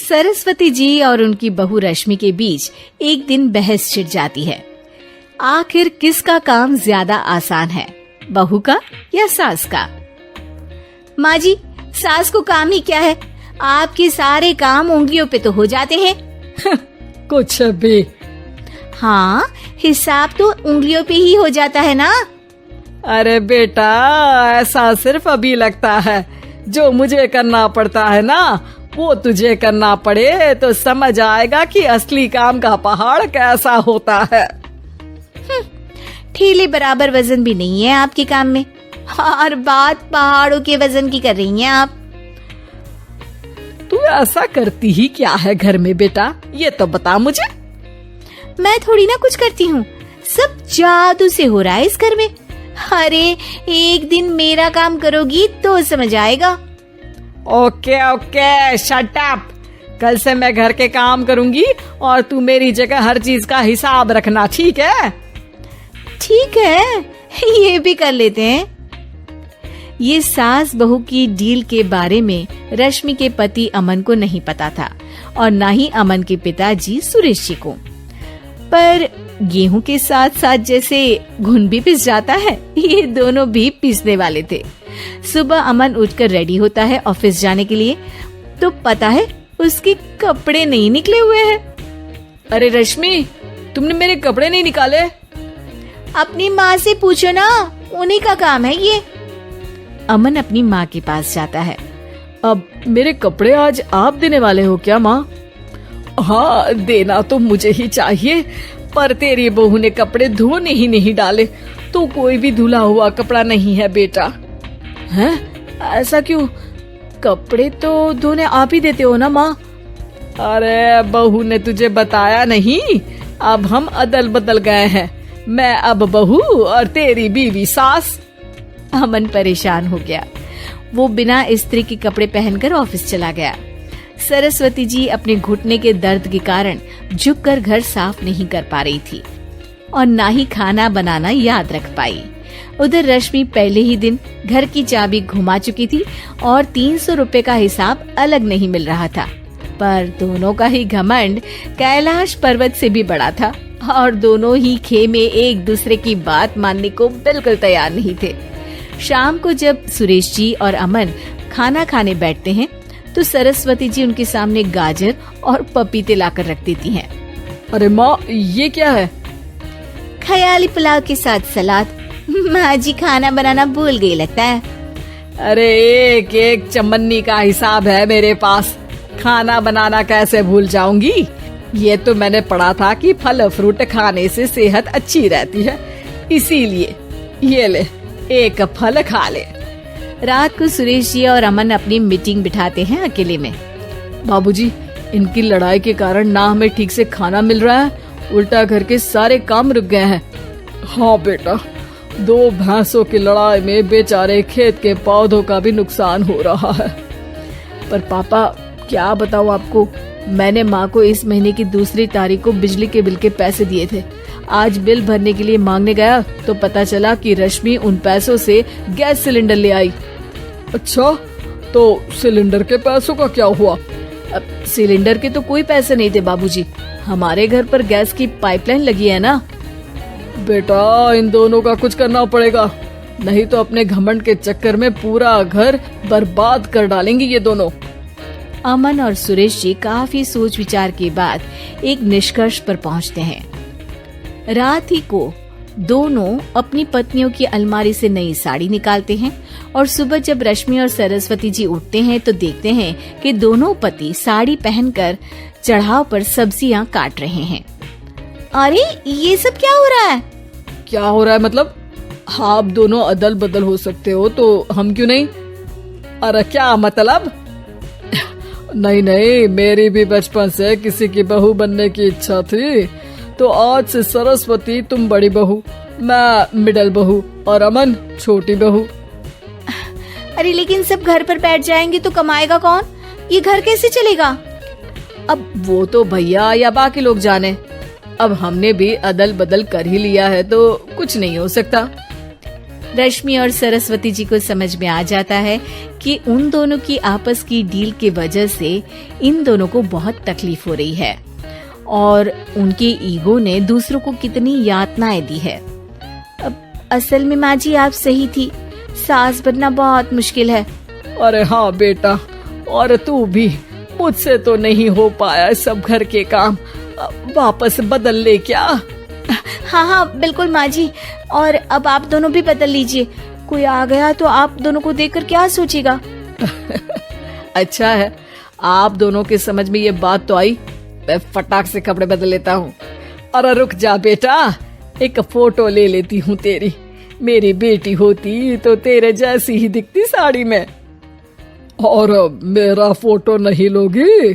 सरस्वती जी और उनकी बहू रश्मि के बीच एक दिन बहस छिड़ जाती है। आखिर किसका काम ज्यादा आसान है, बहू का या सास का? माँ जी, सास को काम ही क्या है, आपके सारे काम उंगलियों पे तो हो जाते हैं। कुछ भी। हाँ, हिसाब तो उंगलियों पे ही हो जाता है ना। अरे बेटा, ऐसा सिर्फ अभी लगता है, जो मुझे करना पड़ता है ना वो तुझे करना पड़े तो समझ आएगा कि असली काम का पहाड़ कैसा होता है। ठेले बराबर वजन भी नहीं है आपके काम में, और बात पहाड़ों के वजन की कर रही हैं आप। तू ऐसा करती ही क्या है घर में बेटा, ये तो बता मुझे। मैं थोड़ी ना कुछ करती हूँ, सब जादू से हो रहा है इस घर में। अरे एक दिन मेरा काम करोगी तो समझ आएगा। Okay okay, shut up. कल से मैं घर के काम करूंगी और तू मेरी जगह हर चीज का हिसाब रखना, ठीक है? ठीक है, ये भी कर लेते हैं। ये सास बहू की डील के बारे में रश्मि के पति अमन को नहीं पता था और ना ही अमन के पिताजी सुरेश जी को। पर गेहूं के साथ साथ जैसे घुन भी पिस जाता है, ये दोनों भी पिसने वाले थे। सुबह अमन उठकर रेडी होता है ऑफिस जाने के लिए, तो पता है उसके कपड़े नहीं निकले हुए हैं। अरे रश्मि, तुमने मेरे कपड़े नहीं निकाले? अपनी माँ से पूछो ना, उन्हीं का काम है ये। अमन अपनी माँ के पास जाता है। अब मेरे कपड़े आज आप देने वाले हो क्या माँ? हाँ, देना तो मुझे ही चाहिए, पर तेरी बहू ने कपड़े धोने ही नहीं डाले, तो कोई भी धुला हुआ कपड़ा नहीं है बेटा। हैं? ऐसा क्यों? कपड़े तो धोने आप ही देते हो ना माँ? अरे बहू ने तुझे बताया नहीं, अब हम अदल बदल गए हैं, मैं अब बहू और तेरी बीवी सास। अमन परेशान हो गया। वो बिना इस्त्री के कपड़े पहनकर ऑफिस चला गया। सरस्वती जी अपने घुटने के दर्द के कारण झुककर घर साफ नहीं कर पा रही थी और ना ही खाना बनाना याद रख पाई। उधर रश्मि पहले ही दिन घर की चाबी घुमा चुकी थी और 300 रुपए का हिसाब अलग नहीं मिल रहा था। पर दोनों का ही घमंड कैलाश पर्वत से भी बड़ा था और दोनों ही खेमे एक दूसरे की बात मानने को बिल्कुल तैयार नहीं थे। शाम को जब सुरेश जी और अमन खाना खाने बैठते हैं तो सरस्वती जी उनके सामने गाजर और पपीते लाकर रख देती हैं। अरे माँ, ये क्या है? ख्याली पुलाव के साथ सलाद। माँ जी खाना बनाना भूल गई लगता है। अरे एक एक चमन्नी का हिसाब है मेरे पास, खाना बनाना कैसे भूल जाऊंगी? ये तो मैंने पढ़ा था कि फल फ्रूट खाने से सेहत अच्छी रहती है, इसीलिए ये ले, एक फल खा ले। रात को सुरेश जी और अमन अपनी मीटिंग बिठाते हैं अकेले में। बाबूजी, इनकी लड़ाई के कारण ना हमें ठीक से खाना मिल रहा है, उल्टा घर के सारे काम रुक गए हैं। हाँ बेटा, 2 भैंसों की लड़ाई में बेचारे खेत के पौधों का भी नुकसान हो रहा है। पर पापा, क्या बताऊं आपको, मैंने माँ को इस महीने की 2 तारीख को बिजली के बिल के पैसे दिए थे। आज बिल भरने के लिए मांगने गया तो पता चला कि रश्मि उन पैसों से गैस सिलेंडर ले आई। अच्छा, तो सिलेंडर के पैसों का क्या हुआ? अब सिलेंडर के तो कोई पैसे नहीं थे बाबूजी, हमारे घर पर गैस की पाइपलाइन लगी है ना। बेटा, इन दोनों का कुछ करना पड़ेगा, नहीं तो अपने घमंड के चक्कर में पूरा घर बर्बाद कर डालेंगे ये दोनों। अमन और सुरेश जी काफी सोच विचार के बाद एक निष्कर्ष पर पहुंचते हैं। रात ही को दोनों अपनी पत्नियों की अलमारी से नई साड़ी निकालते हैं और सुबह जब रश्मि और सरस्वती जी उठते हैं तो देखते हैं कि दोनों पति साड़ी पहनकर चढ़ाव पर सब्जियां काट रहे हैं। अरे ये सब क्या हो रहा है? क्या हो रहा है मतलब? हाँ, आप दोनों अदल बदल हो सकते हो तो हम क्यों नहीं? अरे क्या मतलब? नहीं नहीं, मेरी भी बचपन से किसी की बहू बनने की इच्छा थी, तो आज से सरस्वती तुम बड़ी बहू, मैं मिडल बहू और अमन छोटी बहू। अरे लेकिन सब घर पर बैठ जाएंगे तो कमाएगा कौन? ये घर कैसे चलेगा? अब वो तो भैया या बाकी लोग जाने, अब हमने भी अदल बदल कर ही लिया है तो कुछ नहीं हो सकता। रश्मि और सरस्वती जी को समझ में आ जाता है कि उन दोनों की आपस की डील की वजह से इन दोनों को बहुत तकलीफ हो रही है और उनके ईगो ने दूसरों को कितनी यातनाएं दी है। अब असल में माँ जी आप सही थी, सास बनना बहुत मुश्किल है। अरे हाँ बेटा, और तू भी, मुझसे तो नहीं हो पाया सब घर के काम, वापस बदल ले क्या? हाँ हाँ बिल्कुल माँ जी, और अब आप दोनों भी बदल लीजिए, कोई आ गया तो आप दोनों को देखकर क्या सोचेगा। अच्छा है, आप दोनों के समझ में ये बात तो आई, मैं फटाक से कपड़े बदल लेता हूँ। अरे रुक जा बेटा, एक फोटो ले लेती हूँ तेरी, मेरी बेटी होती तो तेरे जैसी ही दिखती साड़ी में। और मेरा फोटो नहीं लोगी?